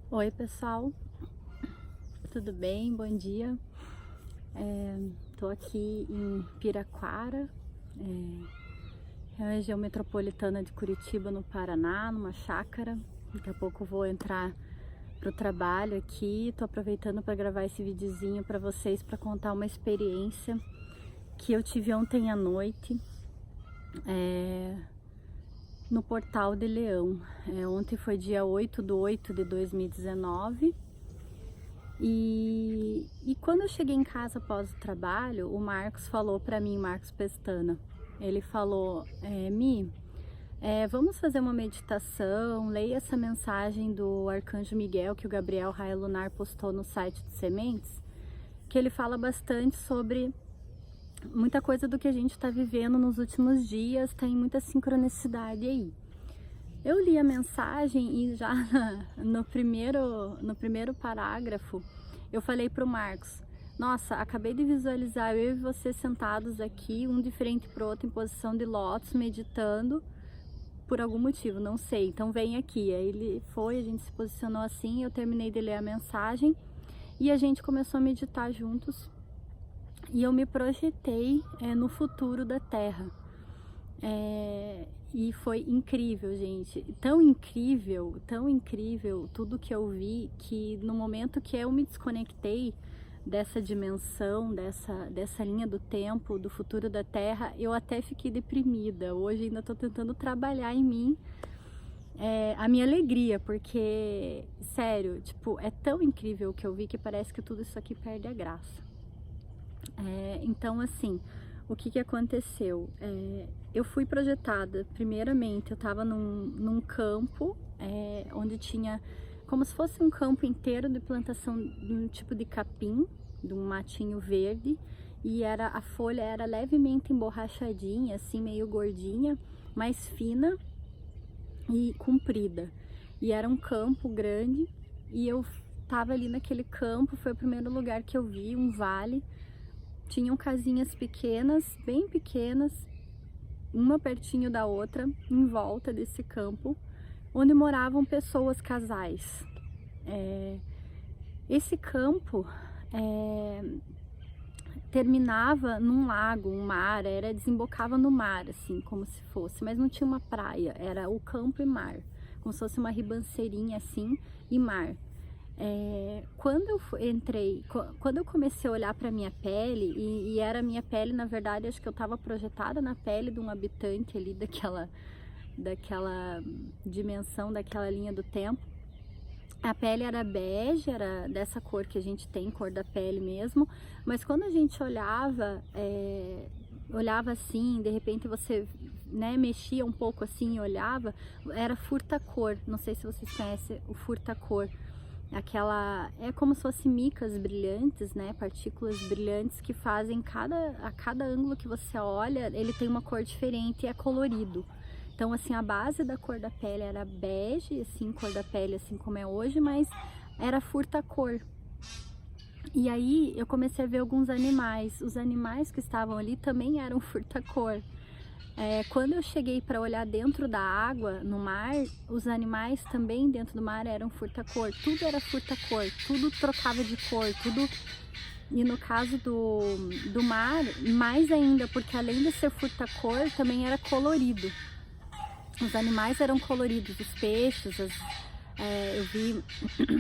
Oi pessoal, tudo bem? Bom dia. Tô aqui em Piraquara, região metropolitana de Curitiba, no Paraná, numa chácara. Daqui a pouco vou entrar pro trabalho aqui. Tô aproveitando para gravar esse videozinho para vocês, para contar uma experiência que eu tive ontem à noite no Portal de Leão. Ontem foi dia 8/8/2019. E quando eu cheguei em casa após o trabalho, o Marcos falou para mim, Marcos Pestana, ele falou, Mi, vamos fazer uma meditação, leia essa mensagem do Arcanjo Miguel que o Gabriel Raia Lunar postou no site de Sementes, que ele fala bastante sobre muita coisa do que a gente está vivendo nos últimos dias, tem muita sincronicidade aí. Eu li a mensagem e já no primeiro parágrafo eu falei para o Marcos, nossa, acabei de visualizar eu e você sentados aqui, um de frente para o outro em posição de lótus, meditando por algum motivo, não sei, então vem aqui. Aí ele foi, a gente se posicionou assim, eu terminei de ler a mensagem e a gente começou a meditar juntos e eu me projetei no futuro da Terra. E foi incrível, gente, tão incrível tudo que eu vi, que no momento que eu me desconectei dessa dimensão, dessa linha do tempo, do futuro da Terra, eu até fiquei deprimida. Hoje ainda tô tentando trabalhar em mim a minha alegria, porque, sério, tipo, é tão incrível o que eu vi que parece que tudo isso aqui perde a graça. Então, assim, o que aconteceu? Eu fui projetada, primeiramente, eu estava num campo onde tinha como se fosse um campo inteiro de plantação de um tipo de capim, de um matinho verde, e a folha era levemente emborrachadinha, assim, meio gordinha, mais fina e comprida. E era um campo grande, e eu estava ali naquele campo, foi o primeiro lugar que eu vi, um vale. Tinham casinhas pequenas, bem pequenas, uma pertinho da outra, em volta desse campo, onde moravam pessoas, casais. Esse campo terminava num lago, um mar, desembocava no mar, assim, como se fosse, mas não tinha uma praia, era o campo e mar, como se fosse uma ribanceirinha assim, e mar. Quando eu comecei a olhar para minha pele, e era a minha pele, na verdade, acho que eu estava projetada na pele de um habitante ali daquela dimensão, daquela linha do tempo. A pele era bege, era dessa cor que a gente tem, cor da pele mesmo, mas quando a gente olhava assim, de repente você mexia um pouco assim e olhava, era furta-cor. Não sei se vocês conhecem o furta-cor. É como se fossem micas brilhantes, partículas brilhantes que fazem a cada ângulo que você olha, ele tem uma cor diferente e é colorido. Então, assim, a base da cor da pele era bege, assim, cor da pele assim como é hoje, mas era furta-cor. E aí eu comecei a ver alguns animais, os animais que estavam ali também eram furta-cor. Quando eu cheguei para olhar dentro da água, no mar, os animais também dentro do mar eram furta-cor, tudo era furta-cor, tudo trocava de cor, tudo. E no caso do mar, mais ainda, porque além de ser furta-cor, também era colorido. Os animais eram coloridos, os peixes, eu vi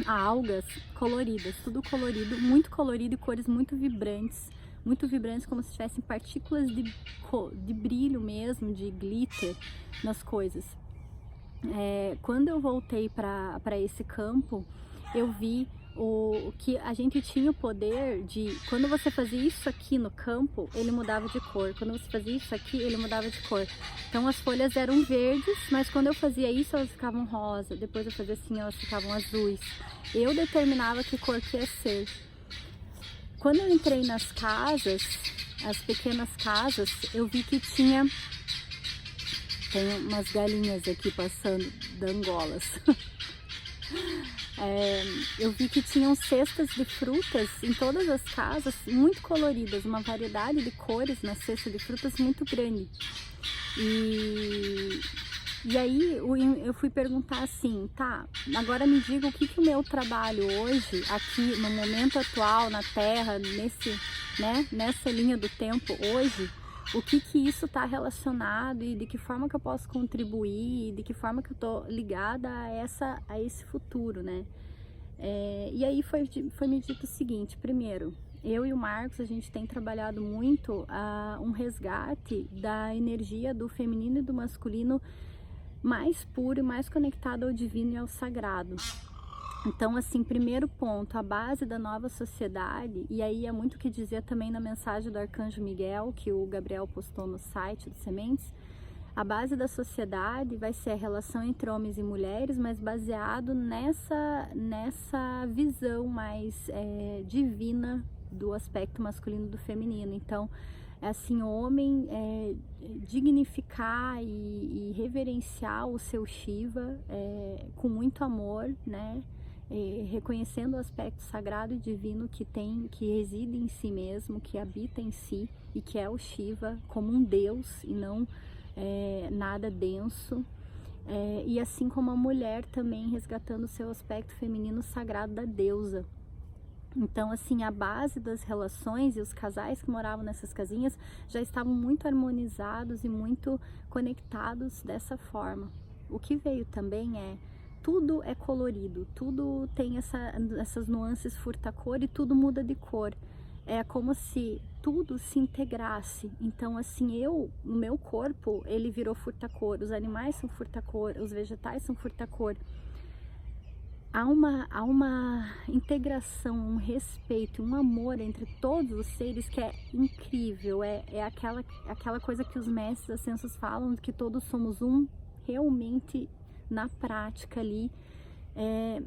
algas coloridas, tudo colorido, muito colorido e cores muito vibrantes, como se tivessem partículas de brilho mesmo, de glitter nas coisas. Quando eu voltei para esse campo, eu vi que a gente tinha o poder de, quando você fazia isso aqui no campo, ele mudava de cor, quando você fazia isso aqui, ele mudava de cor. Então as folhas eram verdes, mas quando eu fazia isso, elas ficavam rosa, depois eu fazia assim, elas ficavam azuis. Eu determinava que cor que ia ser. Quando eu entrei nas casas, as pequenas casas, eu vi que tem umas galinhas aqui passando, dangolas. Eu vi que tinham cestas de frutas em todas as casas, muito coloridas, uma variedade de cores na cesta de frutas muito grande. E E aí eu fui perguntar assim, tá, agora me diga o que que o meu trabalho hoje, aqui no momento atual, na Terra, nessa linha do tempo hoje, o que que isso está relacionado e de que forma que eu posso contribuir, de que forma que eu tô ligada a esse futuro, né? E aí foi me dito o seguinte: primeiro, eu e o Marcos, a gente tem trabalhado muito um resgate da energia do feminino e do masculino mais puro e mais conectado ao divino e ao sagrado. Então, assim, primeiro ponto, a base da nova sociedade, e aí é muito o que dizia também na mensagem do Arcanjo Miguel, que o Gabriel postou no site do Sementes. A base da sociedade vai ser a relação entre homens e mulheres, mas baseado nessa visão mais divina do aspecto masculino e do feminino. Então, assim, o homem dignificar e reverenciar o seu Shiva com muito amor, né? Reconhecendo o aspecto sagrado e divino que reside em si mesmo, que habita em si, e que é o Shiva como um deus e não nada denso. E assim como a mulher também resgatando o seu aspecto feminino sagrado da deusa. Então, assim, a base das relações e os casais que moravam nessas casinhas já estavam muito harmonizados e muito conectados dessa forma. O que veio também tudo é colorido, tudo tem essas nuances furta-cor e tudo muda de cor. É como se tudo se integrasse. Então, assim, o meu corpo, ele virou furta-cor, os animais são furta-cor, os vegetais são furta-cor. Há uma integração, um respeito, um amor entre todos os seres que é incrível. É aquela coisa que os mestres ascensos falam, que todos somos um, realmente na prática ali,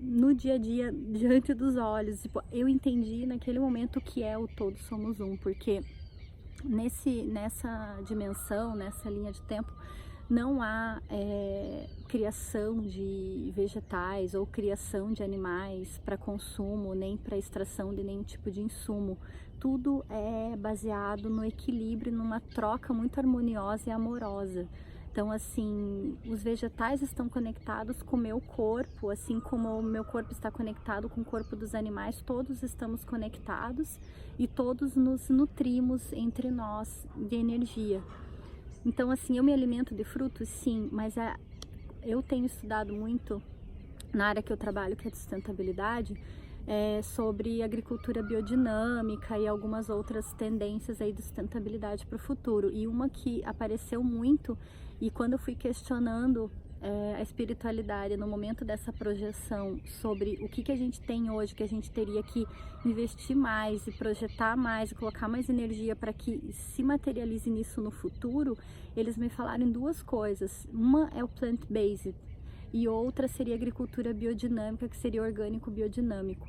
no dia a dia, diante dos olhos. Tipo, eu entendi naquele momento o que é o todos somos um, porque nessa dimensão, nessa linha de tempo, não há criação de vegetais ou criação de animais para consumo, nem para extração de nenhum tipo de insumo. Tudo é baseado no equilíbrio, numa troca muito harmoniosa e amorosa. Então, assim, os vegetais estão conectados com o meu corpo, assim como o meu corpo está conectado com o corpo dos animais, todos estamos conectados e todos nos nutrimos entre nós de energia. Então, assim, eu me alimento de frutos, sim, mas eu tenho estudado muito na área que eu trabalho, que é de sustentabilidade, sobre agricultura biodinâmica e algumas outras tendências aí de sustentabilidade para o futuro. E uma que apareceu muito, e quando eu fui questionando a espiritualidade no momento dessa projeção sobre o que a gente tem hoje, que a gente teria que investir mais e projetar mais e colocar mais energia para que se materialize nisso no futuro, eles me falaram em duas coisas. Uma é o plant-based e outra seria a agricultura biodinâmica, que seria orgânico biodinâmico.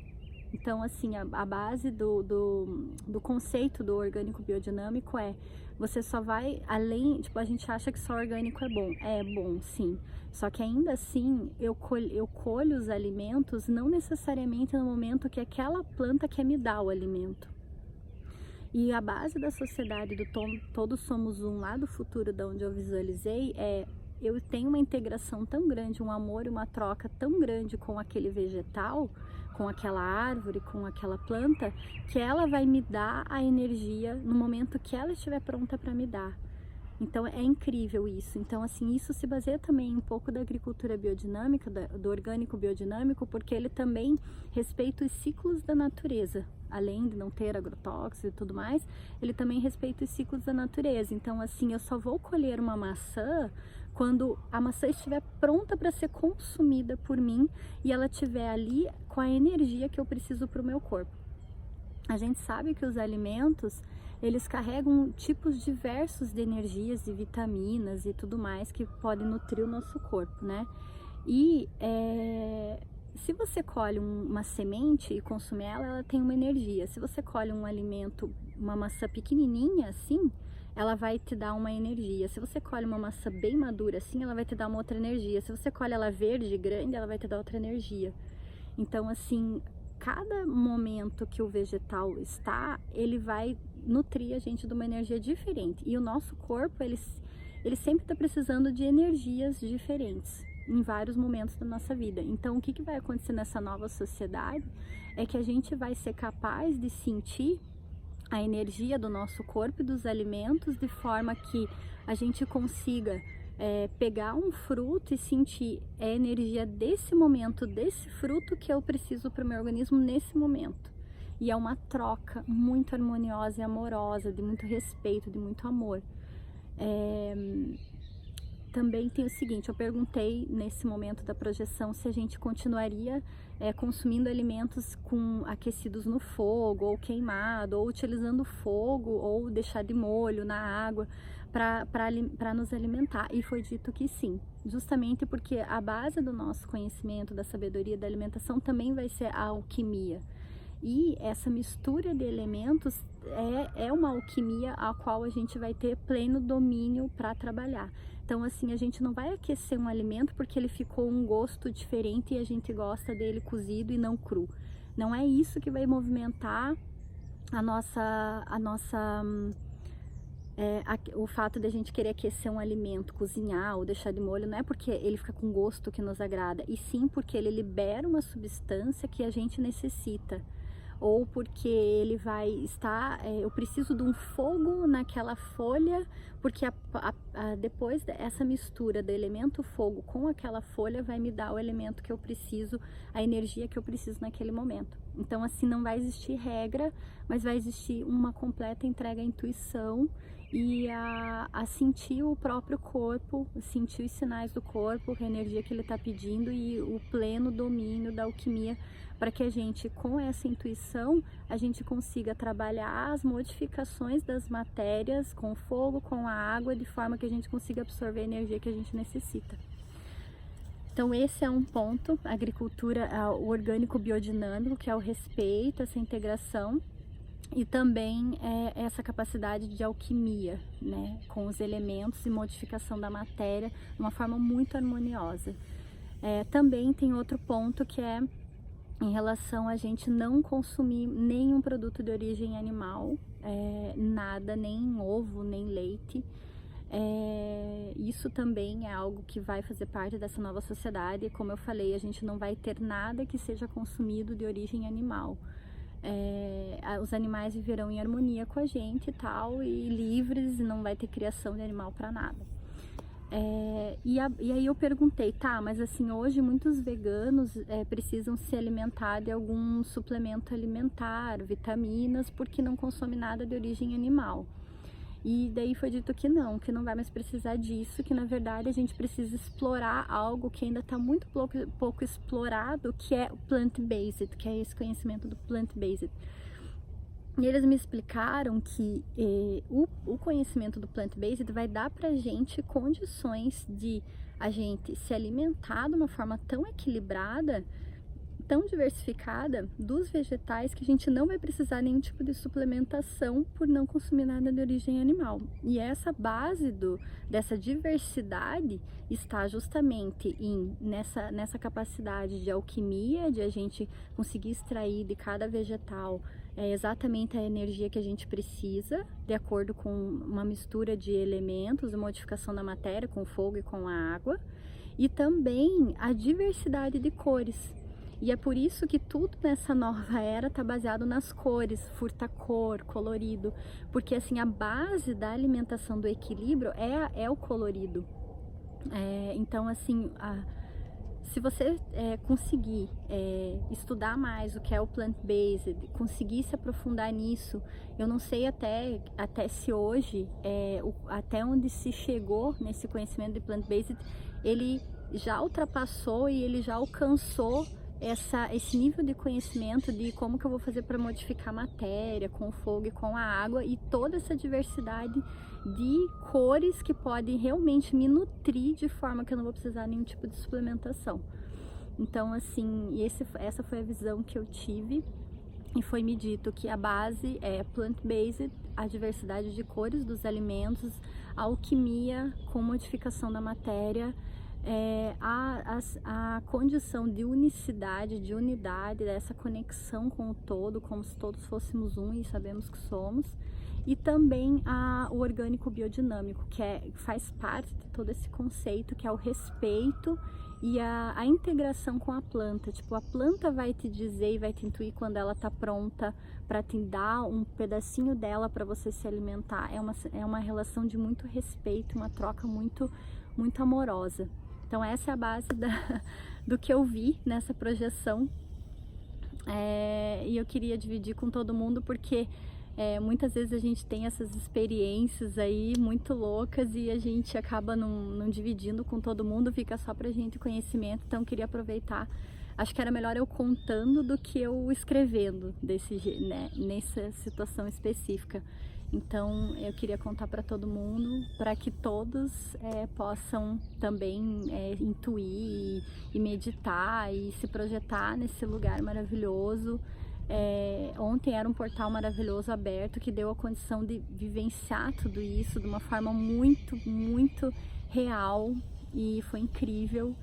Então, assim, a base do conceito do orgânico biodinâmico você só vai além, tipo, a gente acha que só orgânico é bom. É bom, sim. Só que ainda assim, eu colho os alimentos não necessariamente no momento que aquela planta quer me dar o alimento. E a base da sociedade do Todos Somos Um, lá do futuro, da onde eu visualizei, eu tenho uma integração tão grande, um amor e uma troca tão grande com aquele vegetal, com aquela árvore, com aquela planta, que ela vai me dar a energia no momento que ela estiver pronta para me dar. Então é incrível isso. Então, assim, isso se baseia também um pouco da agricultura biodinâmica, do orgânico biodinâmico, porque ele também respeita os ciclos da natureza. Além de não ter agrotóxicos e tudo mais, ele também respeita os ciclos da natureza. Então, assim, eu só vou colher uma maçã quando a maçã estiver pronta para ser consumida por mim e ela estiver ali com a energia que eu preciso para o meu corpo. A gente sabe que os alimentos, eles carregam tipos diversos de energias, de vitaminas e tudo mais que podem nutrir o nosso corpo, né? E se você colhe uma semente e consome ela tem uma energia. Se você colhe um alimento, uma maçã pequenininha assim, ela vai te dar uma energia. Se você colhe uma maçã bem madura assim, ela vai te dar uma outra energia. Se você colhe ela verde, grande, ela vai te dar outra energia. Então, assim, cada momento que o vegetal está, ele vai nutrir a gente de uma energia diferente. E o nosso corpo, ele sempre está precisando de energias diferentes em vários momentos da nossa vida. Então, o que vai acontecer nessa nova sociedade é que a gente vai ser capaz de sentir a energia do nosso corpo e dos alimentos de forma que a gente consiga pegar um fruto e sentir a energia desse momento, desse fruto que eu preciso para o meu organismo nesse momento. E é uma troca muito harmoniosa e amorosa, de muito respeito, de muito amor. Também tem o seguinte, eu perguntei nesse momento da projeção se a gente continuaria consumindo alimentos aquecidos no fogo, ou queimado, ou utilizando fogo, ou deixar de molho na água para nos alimentar. E foi dito que sim, justamente porque a base do nosso conhecimento, da sabedoria da alimentação também vai ser a alquimia. E essa mistura de elementos é uma alquimia a qual a gente vai ter pleno domínio para trabalhar. Então, assim, a gente não vai aquecer um alimento porque ele ficou um gosto diferente e a gente gosta dele cozido e não cru. Não é isso que vai movimentar o fato de a gente querer aquecer um alimento, cozinhar ou deixar de molho, não é porque ele fica com gosto que nos agrada, e sim porque ele libera uma substância que a gente necessita. Ou porque ele vai estar, eu preciso de um fogo naquela folha, porque depois dessa mistura do elemento fogo com aquela folha vai me dar o elemento que eu preciso, a energia que eu preciso naquele momento. Então, assim, não vai existir regra, mas vai existir uma completa entrega à intuição e a sentir o próprio corpo, sentir os sinais do corpo, a energia que ele está pedindo e o pleno domínio da alquimia, para que a gente, com essa intuição, a gente consiga trabalhar as modificações das matérias com o fogo, com a água, de forma que a gente consiga absorver a energia que a gente necessita. Então, esse é um ponto, a agricultura, o orgânico biodinâmico, que é o respeito, essa integração, e também essa capacidade de alquimia, né, com os elementos e modificação da matéria de uma forma muito harmoniosa. Também tem outro ponto que é em relação a gente não consumir nenhum produto de origem animal, nada, nem ovo, nem leite. Isso também é algo que vai fazer parte dessa nova sociedade. Como eu falei, a gente não vai ter nada que seja consumido de origem animal. Os animais viverão em harmonia com a gente e tal, e livres, e não vai ter criação de animal para nada. E aí eu perguntei, tá, mas assim, hoje muitos veganos precisam se alimentar de algum suplemento alimentar, vitaminas, porque não consome nada de origem animal. E daí foi dito que não vai mais precisar disso, que na verdade a gente precisa explorar algo que ainda está muito pouco explorado, que é o plant-based, que é esse conhecimento do plant-based. E eles me explicaram que o conhecimento do plant-based vai dar pra gente condições de a gente se alimentar de uma forma tão equilibrada, tão diversificada dos vegetais, que a gente não vai precisar nenhum tipo de suplementação por não consumir nada de origem animal. E essa base dessa diversidade está justamente nessa capacidade de alquimia, de a gente conseguir extrair de cada vegetal exatamente a energia que a gente precisa, de acordo com uma mistura de elementos, a modificação da matéria com o fogo e com a água, e também a diversidade de cores. E é por isso que tudo nessa nova era está baseado nas cores, furta-cor, colorido, porque assim a base da alimentação do equilíbrio é o colorido. Então assim, se você conseguir estudar mais o que é o plant-based, conseguir se aprofundar nisso, eu não sei até se hoje, até onde se chegou nesse conhecimento de plant-based, ele já ultrapassou e ele já alcançou esse nível de conhecimento de como que eu vou fazer para modificar a matéria com o fogo e com a água, e toda essa diversidade de cores que podem realmente me nutrir de forma que eu não vou precisar de nenhum tipo de suplementação. Então assim, essa foi a visão que eu tive, e foi me dito que a base é plant-based, a diversidade de cores dos alimentos, a alquimia com modificação da matéria, a condição de unicidade, de unidade, dessa conexão com o todo, como se todos fôssemos um, e sabemos que somos, e também o orgânico biodinâmico, que faz parte de todo esse conceito, que é o respeito e a integração com a planta. Tipo, a planta vai te dizer e vai te intuir quando ela tá pronta para te dar um pedacinho dela para você se alimentar. É uma relação de muito respeito, uma troca muito amorosa. Então essa é a base do que eu vi nessa projeção, e eu queria dividir com todo mundo porque muitas vezes a gente tem essas experiências aí muito loucas e a gente acaba não dividindo com todo mundo, fica só pra gente conhecimento. Então eu queria aproveitar, acho que era melhor eu contando do que eu escrevendo nessa situação específica. Então eu queria contar para todo mundo, para que todos possam também intuir e meditar e se projetar nesse lugar maravilhoso. Ontem era um portal maravilhoso aberto que deu a condição de vivenciar tudo isso de uma forma muito real, e foi incrível.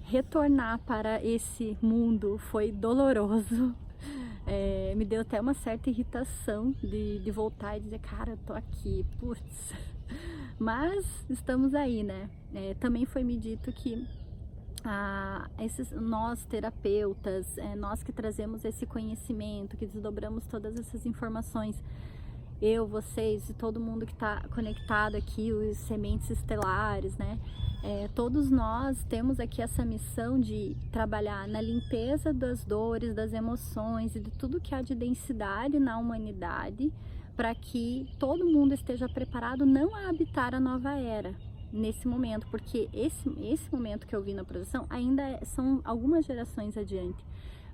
Retornar para esse mundo foi doloroso. Me deu até uma certa irritação de voltar e dizer, cara, eu tô aqui, putz. Mas estamos aí, né? Também foi me dito que nós terapeutas, nós que trazemos esse conhecimento, que desdobramos todas essas informações, eu, vocês e todo mundo que está conectado aqui, os sementes estelares, né? Todos nós temos aqui essa missão de trabalhar na limpeza das dores, das emoções e de tudo que há de densidade na humanidade, para que todo mundo esteja preparado não a habitar a nova era nesse momento, porque esse momento que eu vi na projeção ainda são algumas gerações adiante,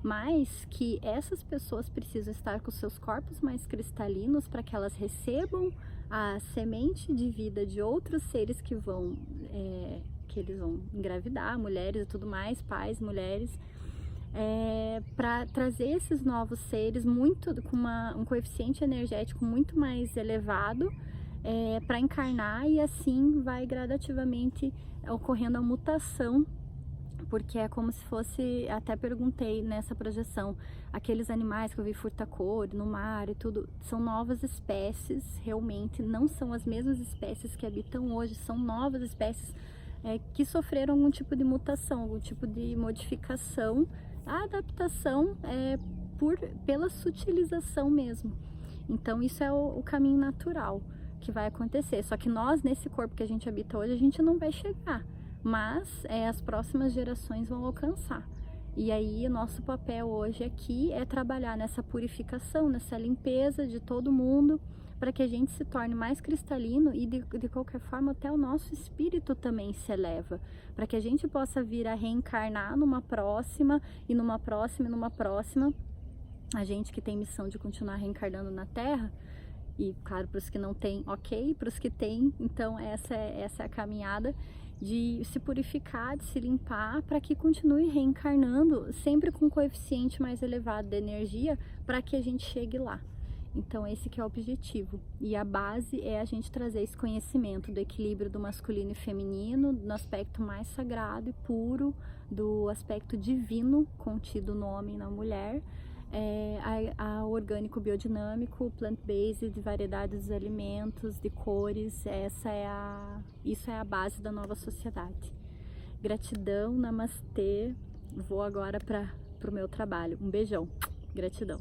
mas que essas pessoas precisam estar com seus corpos mais cristalinos para que elas recebam a semente de vida de outros seres que eles vão engravidar, mulheres e tudo mais, pais, mulheres, para trazer esses novos seres com um coeficiente energético muito mais elevado, para encarnar, e assim vai gradativamente ocorrendo a mutação. Porque é como se fosse, até perguntei nessa projeção, aqueles animais que eu vi furta-cor no mar e tudo, são novas espécies, realmente não são as mesmas espécies que habitam hoje, são novas espécies que sofreram algum tipo de mutação, algum tipo de modificação. A adaptação pela sutilização mesmo. Então isso é o caminho natural que vai acontecer, só que nós, nesse corpo que a gente habita hoje, a gente não vai chegar, mas as próximas gerações vão alcançar. E aí o nosso papel hoje aqui é trabalhar nessa purificação, nessa limpeza de todo mundo, para que a gente se torne mais cristalino e de qualquer forma até o nosso espírito também se eleva, para que a gente possa vir a reencarnar numa próxima, e numa próxima, e numa próxima. A gente que tem missão de continuar reencarnando na Terra, e claro, para os que não têm, ok, para os que têm, então essa é a caminhada de se purificar, de se limpar, para que continue reencarnando, sempre com um coeficiente mais elevado de energia, para que a gente chegue lá. Então esse que é o objetivo, e a base é a gente trazer esse conhecimento do equilíbrio do masculino e feminino, do aspecto mais sagrado e puro, do aspecto divino contido no homem e na mulher, a orgânico biodinâmico, plant-based, de variedades dos alimentos, de cores. Isso é a base da nova sociedade. Gratidão, namastê. Vou agora para o meu trabalho. Um beijão. Gratidão.